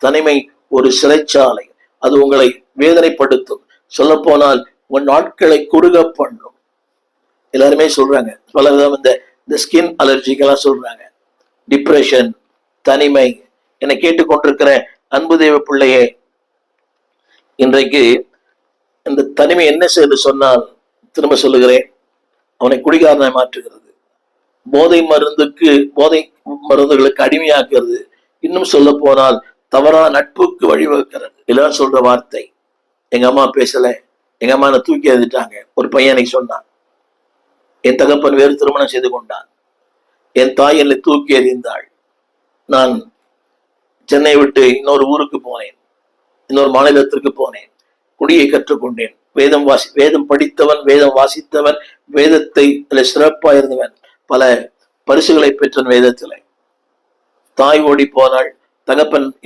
தனிமை ஒரு சிறைச்சாலை. அது உங்களை வேதனைப்படுத்தும். சொல்ல போனால் உன் நாட்களை குறுக பண்ணும். எல்லாருமே சொல்றாங்க, பல விதம் இந்த ஸ்கின் அலர்ஜிக்கெல்லாம் சொல்றாங்க. டிப்ரெஷன், தனிமை. என்னை கேட்டுக்கொண்டிருக்கிற அன்பு தேவ பிள்ளையே, இன்றைக்கு இந்த தனிமை என்ன செய்து சொன்னால், திரும்ப சொல்லுகிறேன், அவனை குடிகாரனை மாற்றுகிறது, போதை மருந்துகளுக்கு அடிமையாக்குறது, இன்னும் சொல்ல போனால் தவறான நட்புக்கு வழிவகுக்கிறது. எல்லாரும் சொல்ற வார்த்தை, எங்க அம்மா பேசல, எங்க அம்மா என்னை தூக்கி எறிஞ்சிட்டாங்க. ஒரு பையனை சொன்னான், என் தகப்பன் வேறு திருமணம் செய்து கொண்டான், என் தாய் என்னை தூக்கி எறிந்தாள், நான் சென்னை விட்டு இன்னொரு ஊருக்கு போனேன், இன்னொரு மாநிலத்திற்கு போனேன், குடியை கற்றுக்கொண்டேன், வேதம் படித்தவன், வேதம் வாசித்தவன், வேதத்தை சிறப்பா இருந்தவன், பல பரிசுகளை பெற்றன் வேதத்துல. தாய் ஓடி போனாள், தகப்பன்